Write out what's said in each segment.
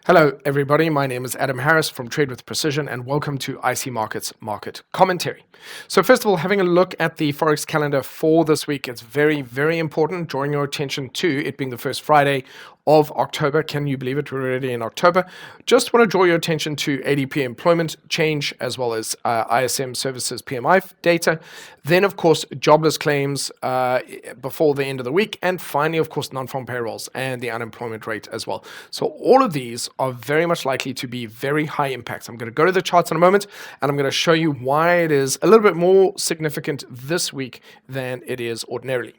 Hello, everybody. My name is Adam Harris from Trade with Precision, and welcome to IC Markets Market Commentary. So, first of all, having a look at the Forex calendar for this week, it's very, very important, drawing your attention to it being the first Friday of October. Can you believe it? We're already in October. Just want to draw your attention to ADP employment change as well as ISM services PMI data. Then, of course, jobless claims before the end of the week. And finally, of course, non-farm payrolls and the unemployment rate as well. So all of these are very much likely to be very high impacts. I'm going to go to the charts in a moment, and I'm going to show you why it is a little bit more significant this week than it is ordinarily.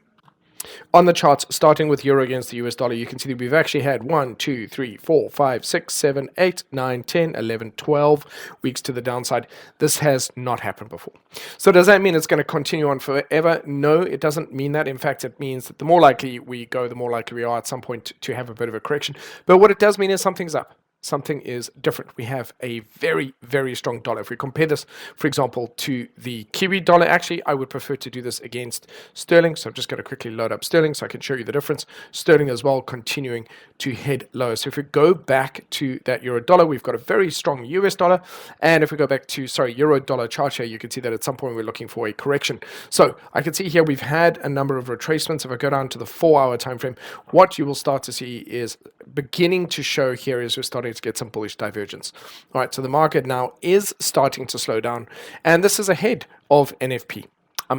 On the charts, starting with euro against the US dollar, you can see that we've actually had 1, 2, 3, 4, 5, 6, 7, 8, 9, 10, 11, 12 weeks to the downside. This has not happened before. So does that mean it's going to continue on forever? No, it doesn't mean that. In fact, it means that the more likely we go, the more likely we are at some point to have a bit of a correction. But what it does mean is something's up. Something is different. We have a very, very strong dollar. If we compare this, for example, to the Kiwi dollar, actually, I would prefer to do this against sterling. So I'm just going to quickly load up sterling so I can show you the difference. Sterling as well continuing to head lower. So if we go back to that euro dollar, we've got a very strong US dollar. And if we go back to, euro dollar chart here, you can see that at some point we're looking for a correction. So I can see here we've had a number of retracements. If I go down to the 4-hour time frame, what you will start to see is beginning to show here is we're starting to get some bullish divergence. All right, so the market now is starting to slow down, and this is ahead of NFP.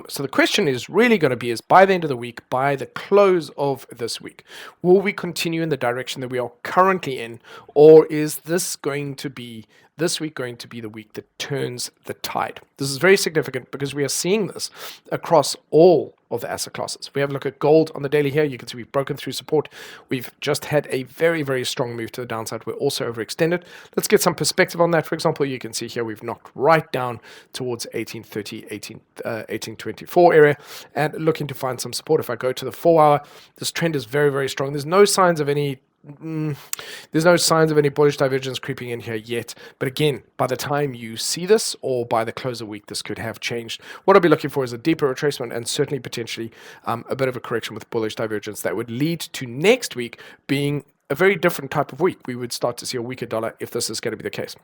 So the question is really going to be is by the end of the week, by the close of this week, will we continue in the direction that we are currently in, or is this week going to be the week that turns the tide? This is very significant because we are seeing this across all of the asset classes. We have a look at gold on the daily here. You can see we've broken through support. We've just had a very, very strong move to the downside. We're also overextended. Let's get some perspective on that. For example, you can see here we've knocked right down towards 1830, 1824 area and looking to find some support. If I go to the 4-hour, this trend is very, very strong. There's no signs of any bullish divergence creeping in here yet. But again, by the time you see this or by the close of the week, this could have changed. What I'll be looking for is a deeper retracement and certainly potentially a bit of a correction with bullish divergence that would lead to next week being a very different type of week. We would start to see a weaker dollar if this is going to be the case.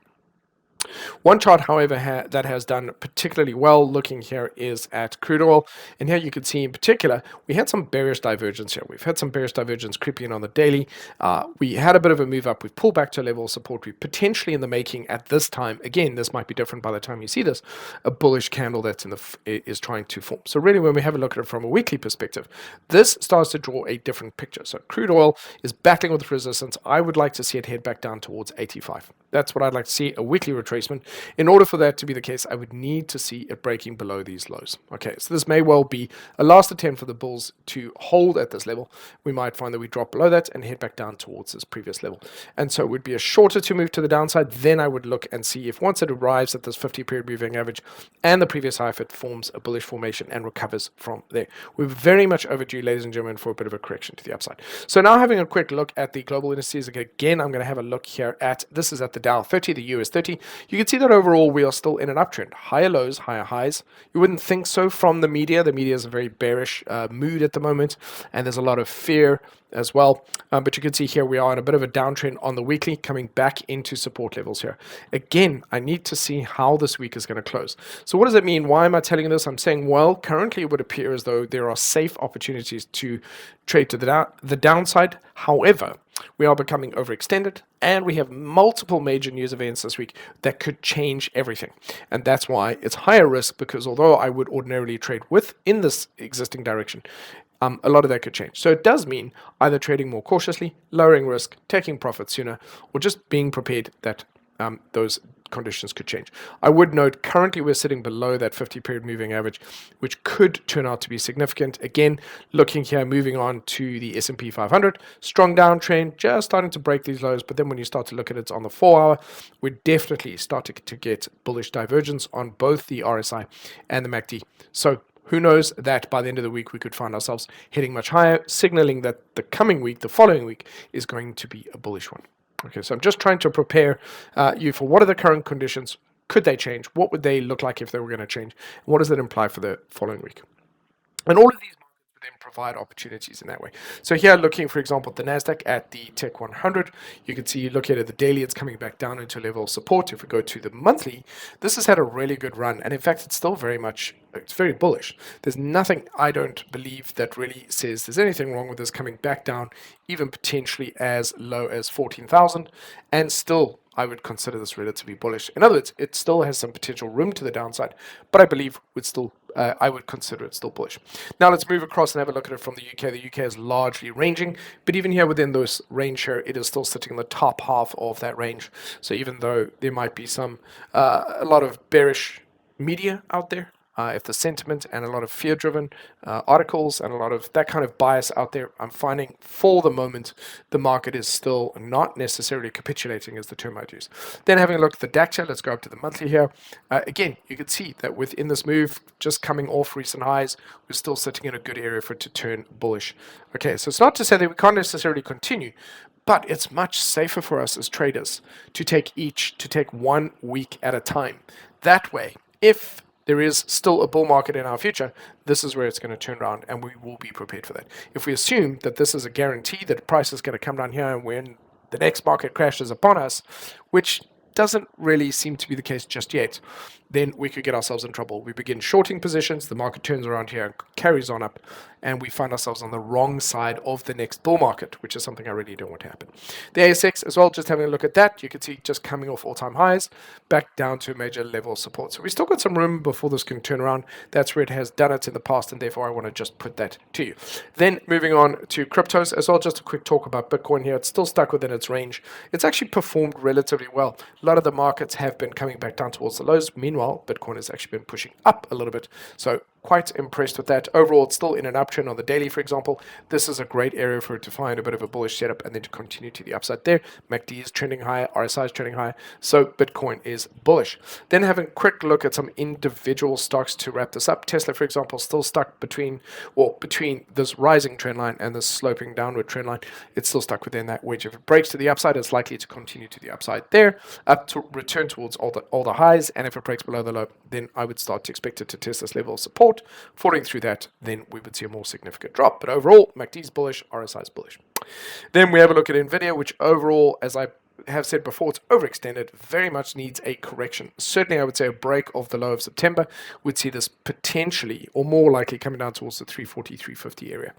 One chart, however, that has done particularly well looking here is at crude oil. And here you can see in particular, we had some bearish divergence here. We've had some bearish divergence creeping in on the daily. We had a bit of a move up. We've pulled back to a level of support. We're potentially in the making at this time. Again, this might be different by the time you see this. A bullish candle that's is trying to form. So really, when we have a look at it from a weekly perspective, this starts to draw a different picture. So crude oil is battling with resistance. I would like to see it head back down towards 85. That's what I'd like to see, a weekly retracement. In order for that to be the case, I would need to see it breaking below these lows. Okay, so this may well be a last attempt for the bulls to hold at this level. We might find that we drop below that and head back down towards this previous level. And so it would be a shorter to move to the downside. Then I would look and see if once it arrives at this 50-period moving average and the previous high, if it forms a bullish formation and recovers from there. We're very much overdue, ladies and gentlemen, for a bit of a correction to the upside. So now having a quick look at the global indices, again, I'm going to have a look here at, this is at the Dow 30, the US 30. You can see that overall we are still in an uptrend. Higher lows, higher highs. You wouldn't think so from the media. The media is a very bearish mood at the moment, and there's a lot of fear as well. But you can see here we are in a bit of a downtrend on the weekly, coming back into support levels here. Again, I need to see how this week is going to close. So what does it mean? Why am I telling you this? I'm saying, well, currently it would appear as though there are safe opportunities to trade to the downside. However, we are becoming overextended, and we have multiple major news events this week that could change everything. And that's why it's higher risk, because although I would ordinarily trade within this existing direction, a lot of that could change. So it does mean either trading more cautiously, lowering risk, taking profits sooner, or just being prepared that those conditions could change. I would note currently we're sitting below that 50-period moving average, which could turn out to be significant. Again, looking here, moving on to the S&P 500, strong downtrend, just starting to break these lows. But then when you start to look at it on the 4-hour, we're definitely starting to get bullish divergence on both the RSI and the MACD. So who knows that by the end of the week, we could find ourselves hitting much higher, signaling that the coming week, the following week, is going to be a bullish one. Okay, so I'm just trying to prepare you for what are the current conditions. Could they change? What would they look like if they were going to change? What does that imply for the following week? And all of these markets would then provide opportunities in that way. So here, looking, for example, at the NASDAQ at the Tech 100, you can see, look at the daily, it's coming back down into a level of support. If we go to the monthly, this has had a really good run. And in fact, it's still it's very bullish. There's nothing, I don't believe, that really says there's anything wrong with this coming back down, even potentially as low as 14,000. And still, I would consider this relatively bullish. In other words, it still has some potential room to the downside, but I believe I would consider it still bullish. Now let's move across and have a look at it from the UK. The UK is largely ranging, but even here within this range here, it is still sitting in the top half of that range. So even though there might be a lot of bearish media out there, if the sentiment and a lot of fear-driven articles and a lot of that kind of bias out there, I'm finding for the moment the market is still not necessarily capitulating, is the term I'd use. Then having a look at the DAX, let's go up to the monthly here. Again, you can see that within this move, just coming off recent highs, we're still sitting in a good area for it to turn bullish. Okay, so it's not to say that we can't necessarily continue, but it's much safer for us as traders to take 1 week at a time. That way, if there is still a bull market in our future, this is where it's going to turn around, and we will be prepared for that. If we assume that this is a guarantee that price is going to come down here and when the next market crashes upon us, which doesn't really seem to be the case just yet, then we could get ourselves in trouble. We begin shorting positions, the market turns around here and carries on up, and we find ourselves on the wrong side of the next bull market, which is something I really don't want to happen. The ASX as well, just having a look at that, you can see just coming off all-time highs, back down to a major level of support. So we still got some room before this can turn around. That's where it has done it in the past, and therefore I want to just put that to you. Then moving on to cryptos as well, just a quick talk about Bitcoin here. It's still stuck within its range. It's actually performed relatively well. A lot of the markets have been coming back down towards the lows. Meanwhile, Bitcoin has actually been pushing up a little bit. So quite impressed with that. Overall, it's still in an uptrend on the daily, for example. This is a great area for it to find a bit of a bullish setup and then to continue to the upside there. MACD is trending higher, RSI is trending higher, so Bitcoin is bullish. Then having a quick look at some individual stocks to wrap this up. Tesla, for example, still stuck between this rising trend line and this sloping downward trend line. It's still stuck within that wedge. If it breaks to the upside, it's likely to continue to the upside there, up to return towards all the highs, and if it breaks below the low, then I would start to expect it to test this level of support. Falling through that, then we would see a more significant drop. But overall, MACD is bullish, RSI is bullish. Then we have a look at NVIDIA, which overall, as I have said before, it's overextended, very much needs a correction. Certainly, I would say a break of the low of September would see this potentially, or more likely, coming down towards the 340, 350 area.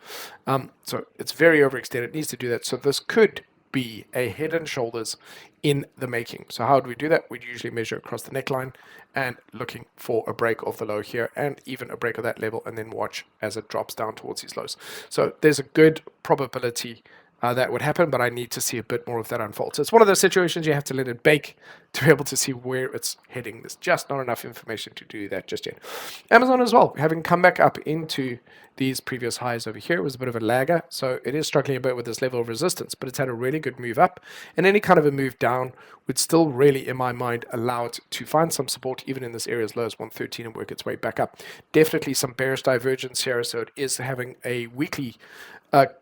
So it's very overextended, it needs to do that. So this could be a head and shoulders in the making. So how do we do that? We'd usually measure across the neckline and looking for a break of the low here and even a break of that level, and then watch as it drops down towards these lows. So there's a good probability that would happen, but I need to see a bit more of that unfold. So it's one of those situations you have to let it bake to be able to see where it's heading. There's just not enough information to do that just yet. Amazon as well, having come back up into these previous highs over here, was a bit of a lagger, so it is struggling a bit with this level of resistance, but it's had a really good move up, and any kind of a move down would still really, in my mind, allow it to find some support even in this area as low as 113 and work its way back up. Definitely some bearish divergence here, so it is having a weekly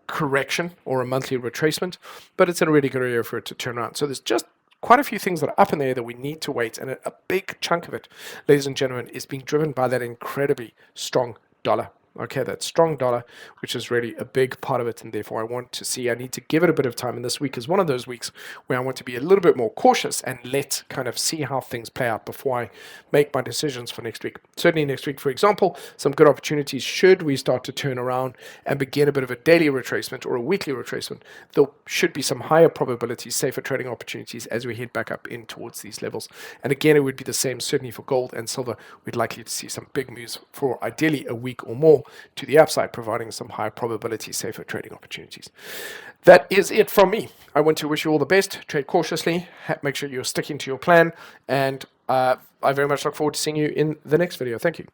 correction or a monthly retracement, but it's in a really good area for it to turn around. So there's just quite a few things that are up in there that we need to wait, and a big chunk of it, ladies and gentlemen, is being driven by that incredibly strong dollar. Okay, that strong dollar, which is really a big part of it, and therefore I need to give it a bit of time, and this week is one of those weeks where I want to be a little bit more cautious and see how things play out before I make my decisions for next week. Certainly next week, for example, some good opportunities should we start to turn around and begin a bit of a daily retracement or a weekly retracement. There should be some higher probabilities, safer trading opportunities as we head back up in towards these levels. And again, it would be the same certainly for gold and silver. We'd likely to see some big moves for ideally a week or more to the upside, providing some higher probability, safer trading opportunities. That is it from me. I want to wish you all the best. Trade cautiously. Make sure you're sticking to your plan. And I very much look forward to seeing you in the next video. Thank you.